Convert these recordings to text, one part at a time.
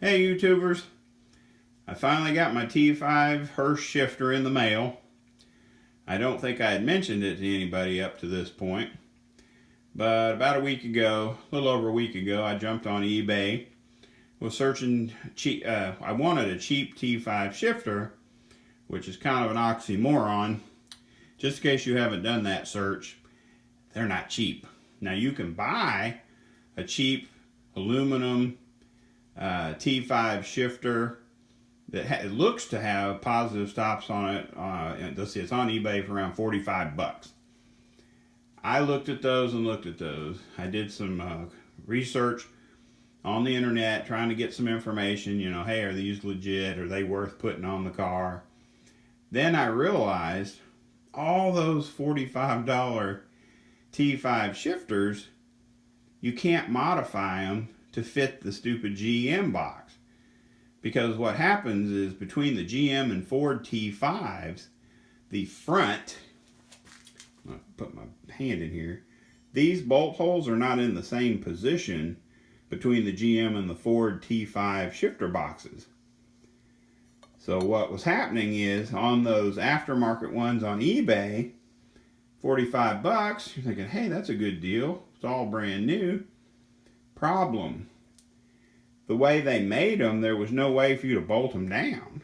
Hey YouTubers, I finally got my T5 Hurst shifter in the mail. I don't think I had mentioned it to anybody up to this point, but about a week ago, a little over a week ago, I jumped on eBay, was searching cheap, I wanted a cheap T5 shifter, which is kind of an oxymoron. Just in case you haven't done that search, they're not cheap. Now you can buy a cheap aluminum T5 shifter that it looks to have positive stops on it. Let's see, it's on eBay for around 45 bucks. I looked at those and looked at those. I did some research on the internet trying to get some information, you know, hey, are these legit? Are they worth putting on the car? Then I realized all those $45 T5 shifters, you can't modify them to fit the stupid GM box. Because what happens is between the GM and Ford T5s, the front, I'll put my hand in here, these bolt holes are not in the same position between the GM and the Ford T5 shifter boxes. So what was happening is on those aftermarket ones on eBay, 45 bucks, you're thinking, hey, that's a good deal. It's all brand new. Problem. The way they made them, there was no way for you to bolt them down.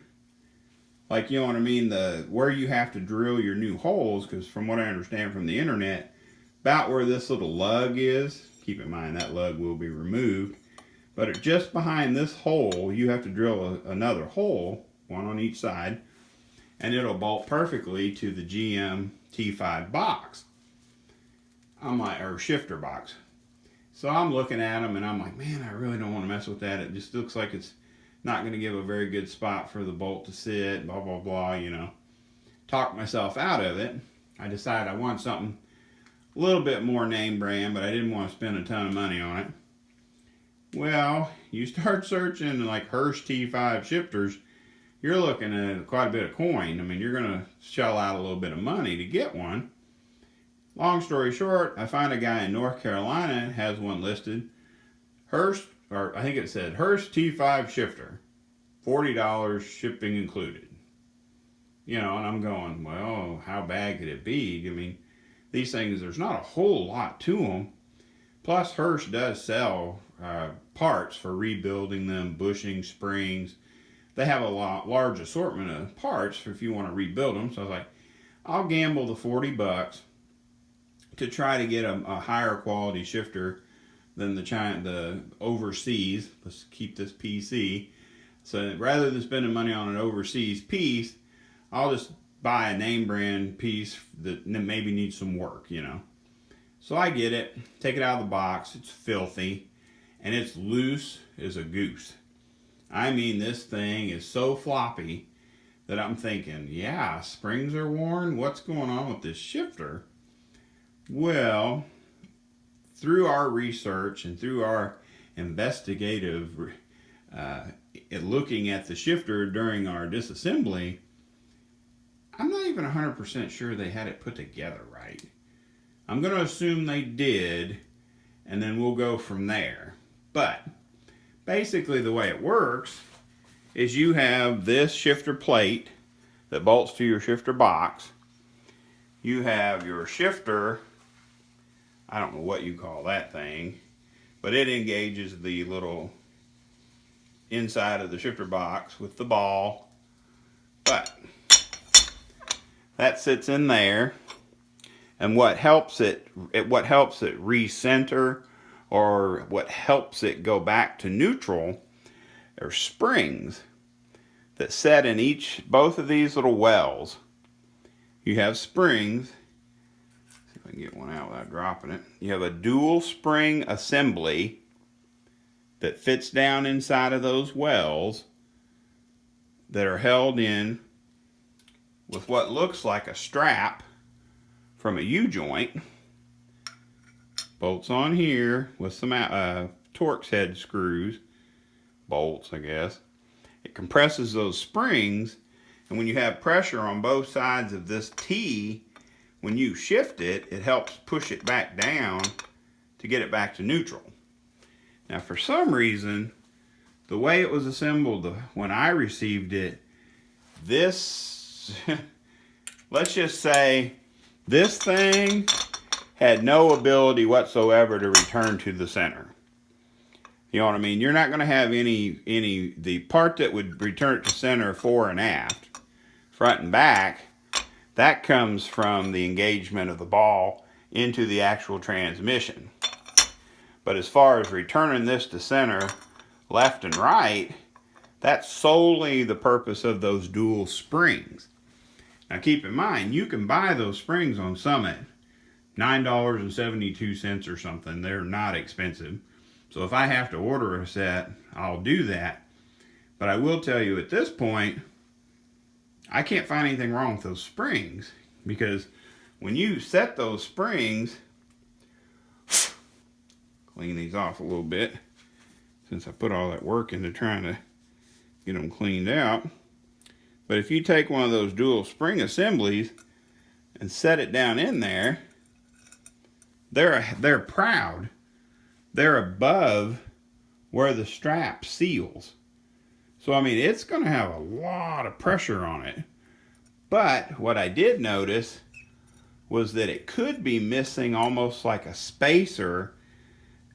Like, you know what I mean? Where you have to drill your new holes, because from what I understand from the internet, about where this little lug is, keep in mind that lug will be removed, but just behind this hole, you have to drill another hole, one on each side, and it'll bolt perfectly to the GM T5 box. I'm like, or shifter box. So I'm looking at them and I'm like, man, I really don't want to mess with that. It just looks like it's not going to give a very good spot for the bolt to sit, blah, blah, blah, you know. Talked myself out of it. I decided I want something a little bit more name brand, but I didn't want to spend a ton of money on it. Well, you start searching like Hurst T5 shifters, you're looking at quite a bit of coin. I mean, you're going to shell out a little bit of money to get one. Long story short, I find a guy in North Carolina has one listed. Hurst, or I think it said Hurst T5 shifter, $40 shipping included. You know, and I'm going, well, how bad could it be? I mean, these things, there's not a whole lot to them. Plus, Hurst does sell parts for rebuilding them, bushing, springs. They have a large assortment of parts for if you want to rebuild them. So I was like, I'll gamble the 40 bucks to try to get a higher quality shifter than the overseas. Let's keep this PC. So rather than spending money on an overseas piece, I'll just buy a name brand piece that maybe needs some work, you know. So I get it, take it out of the box. It's filthy, and it's loose as a goose. I mean, this thing is so floppy that I'm thinking, yeah, springs are worn. What's going on with this shifter? Well, through our research and through our investigative looking at the shifter during our disassembly, I'm not even 100% sure they had it put together right. I'm going to assume they did, and then we'll go from there. But basically the way it works is you have this shifter plate that bolts to your shifter box. You have your shifter, I don't know what you call that thing, but it engages the little inside of the shifter box with the ball. But that sits in there, and what helps it recenter, or what helps it go back to neutral, are springs that set in both of these little wells. You have springs. See if I can get one out without dropping it. You have a dual spring assembly that fits down inside of those wells that are held in with what looks like a strap from a U-joint. Bolts on here with some Torx head screws. Bolts, I guess. It compresses those springs, and when you have pressure on both sides of this T, when you shift it, it helps push it back down to get it back to neutral. Now, for some reason, the way it was assembled when I received it, this, let's just say, this thing had no ability whatsoever to return to the center. You know what I mean? You're not going to have the part that would return it to center fore and aft, front and back, that comes from the engagement of the ball into the actual transmission. But as far as returning this to center, left and right, that's solely the purpose of those dual springs. Now keep in mind, you can buy those springs on Summit, $9.72 or something. They're not expensive. So if I have to order a set, I'll do that. But I will tell you at this point, I can't find anything wrong with those springs, because when you set those springs, clean these off a little bit since I put all that work into trying to get them cleaned out. But if you take one of those dual spring assemblies and set it down in there, they're proud. They're above where the strap seals. So I mean, it's going to have a lot of pressure on it. But what I did notice was that it could be missing almost like a spacer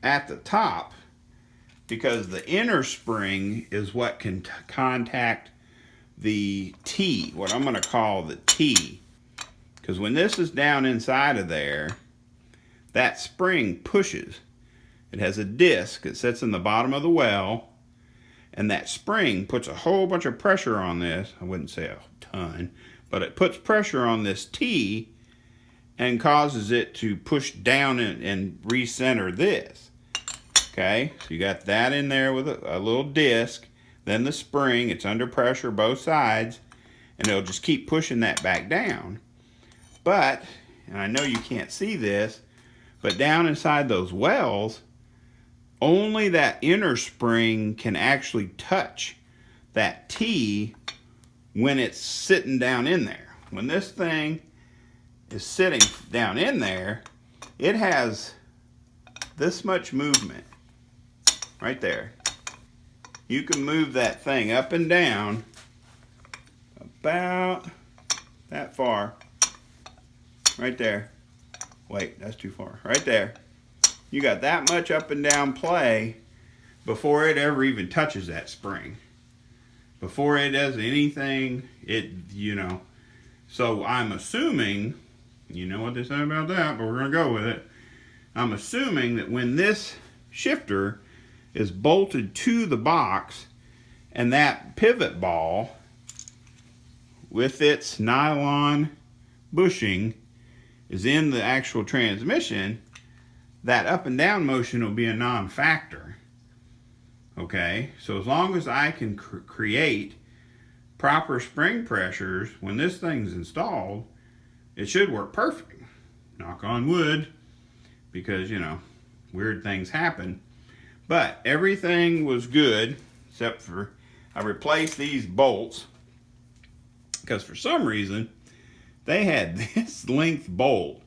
at the top, because the inner spring is what can contact the T, what I'm going to call the T. Because when this is down inside of there, that spring pushes. It has a disc that sits in the bottom of the well, and that spring puts a whole bunch of pressure on this. I wouldn't say a ton, but it puts pressure on this T and causes it to push down and recenter this. Okay, so you got that in there with a little disc, then the spring, it's under pressure both sides, and it'll just keep pushing that back down. But, and I know you can't see this, but down inside those wells, only that inner spring can actually touch that T when it's sitting down in there. When this thing is sitting down in there, it has this much movement right there. You can move that thing up and down about that far. Right there. Wait, that's too far. Right there. You got that much up and down play before it ever even touches that spring. Before it does anything, So I'm assuming, you know what they say about that, but we're going to go with it. I'm assuming that when this shifter is bolted to the box and that pivot ball with its nylon bushing is in the actual transmission, that up and down motion will be a non-factor. Okay, so as long as I can create proper spring pressures when this thing's installed, it should work perfect. Knock on wood, because weird things happen. But everything was good except for I replaced these bolts, because for some reason they had this length bolt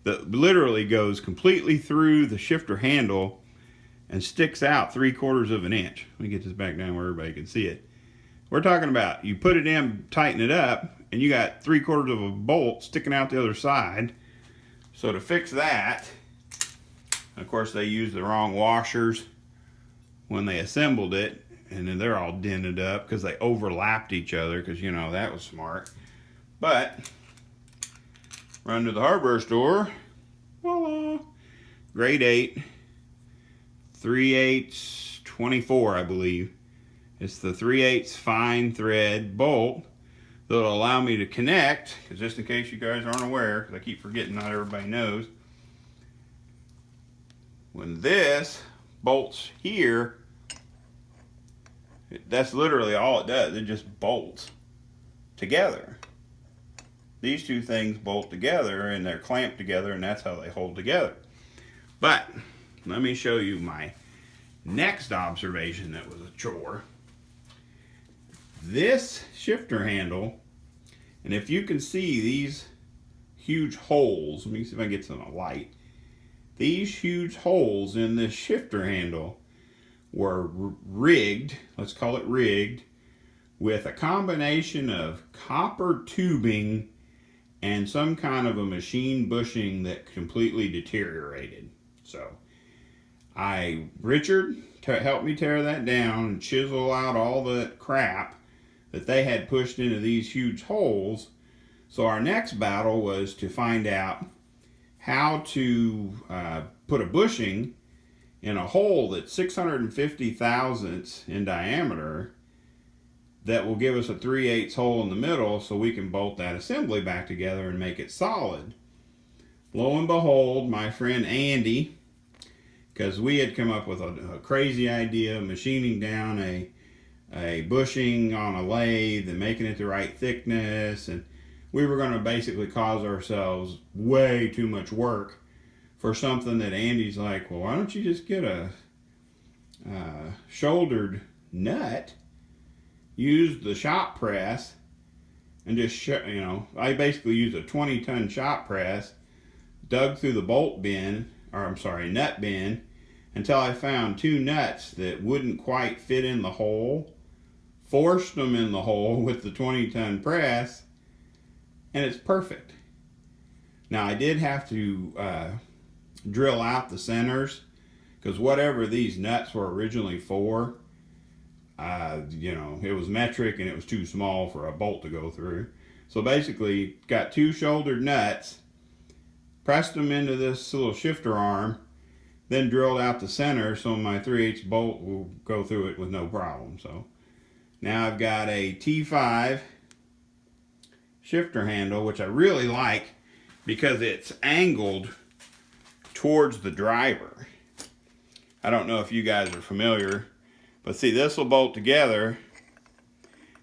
that literally goes completely through the shifter handle and sticks out 3/4 of an inch. Let me get this back down where everybody can see it. We're talking about you put it in, tighten it up, and you got 3/4 of a bolt sticking out the other side. So to fix that, of course they used the wrong washers when they assembled it, and then they're all dented up because they overlapped each other, because that was smart. But run to the hardware store, voila, grade 8, 3/8 24, I believe. It's the 3/8 fine thread bolt that'll allow me to connect, because just in case you guys aren't aware, because I keep forgetting not everybody knows, when this bolts here, that's literally all it does. It just bolts together. These two things bolt together and they're clamped together, and that's how they hold together. But let me show you my next observation that was a chore. This shifter handle, and if you can see these huge holes, let me see if I can get some light. These huge holes in this shifter handle were rigged, let's call it rigged, with a combination of copper tubing and some kind of a machine bushing that completely deteriorated. So Richard helped me tear that down and chisel out all the crap that they had pushed into these huge holes. So our next battle was to find out how to put a bushing in a hole that's 650 thousandths in diameter that will give us a 3/8 hole in the middle so we can bolt that assembly back together and make it solid. Lo and behold, my friend Andy, because we had come up with a crazy idea of machining down a bushing on a lathe and making it the right thickness, and we were going to basically cause ourselves way too much work for something that Andy's like, well, why don't you just get a shouldered nut, use the shop press, and just, I basically used a 20-ton shop press, dug through the nut bin, until I found 2 nuts that wouldn't quite fit in the hole, forced them in the hole with the 20-ton press, and it's perfect. Now I did have to drill out the centers, because whatever these nuts were originally for, it was metric and it was too small for a bolt to go through. So basically got 2 shouldered nuts, pressed them into this little shifter arm, then drilled out the center so my 3/8 bolt will go through it with no problem. So now I've got a T-5 shifter handle, which I really like because it's angled towards the driver. I don't know if you guys are familiar, but see, this will bolt together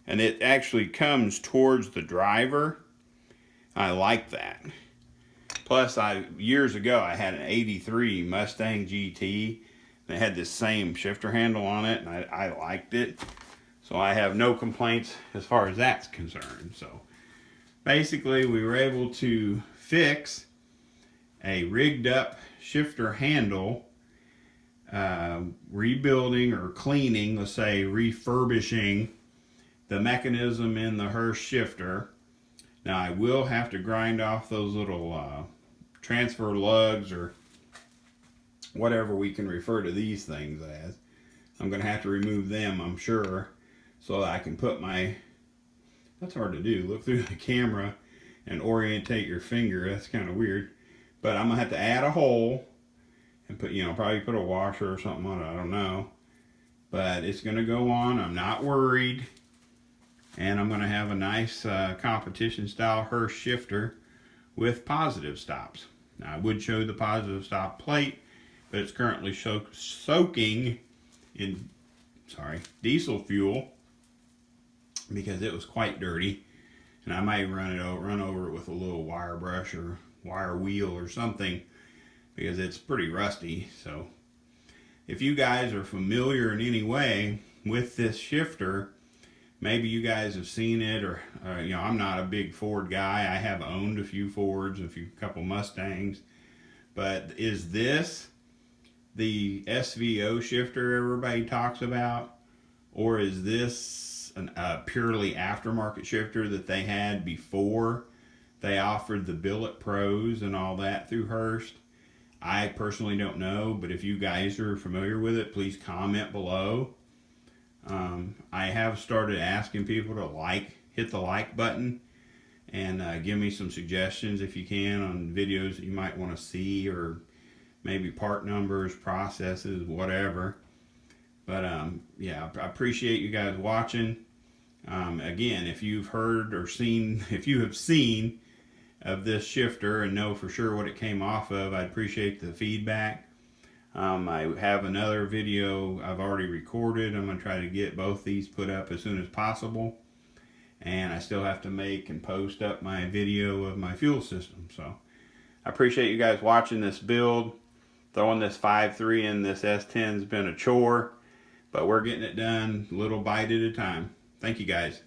and it actually comes towards the driver. I like that. Plus, years ago I had an '83 Mustang GT that had this same shifter handle on it, and I liked it. So I have no complaints as far as that's concerned. So basically we were able to fix a rigged up shifter handle, rebuilding or cleaning, let's say refurbishing the mechanism in the Hurst shifter. Now I will have to grind off those little transfer lugs, or whatever we can refer to these things as. I'm going to have to remove them, I'm sure, so that I can put my, that's hard to do, look through the camera and orientate your finger, that's kind of weird. But I'm going to have to add a hole and put, probably put a washer or something on it, I don't know. But it's going to go on, I'm not worried. And I'm going to have a nice competition style Hurst shifter with positive stops. Now I would show the positive stop plate, but it's currently soaking in diesel fuel because it was quite dirty, and I might run over it with a little wire brush or wire wheel or something because it's pretty rusty. So if you guys are familiar in any way with this shifter, maybe you guys have seen it, or I'm not a big Ford guy. I have owned a few Fords, a couple Mustangs, but is this the SVO shifter everybody talks about, or is this a purely aftermarket shifter that they had before they offered the Billet Pros and all that through Hurst? I personally don't know, but if you guys are familiar with it, please comment below. I have started asking people to hit the like button and give me some suggestions if you can on videos that you might want to see, or maybe part numbers, processes, whatever. But yeah, I appreciate you guys watching. Again, if you've heard or seen, if you have seen of this shifter and know for sure what it came off of, I'd appreciate the feedback. I have another video I've already recorded. I'm going to try to get both these put up as soon as possible. And I still have to make and post up my video of my fuel system. So I appreciate you guys watching this build. Throwing this 5.3 in this S10 has been a chore, but we're getting it done little bite at a time. Thank you guys.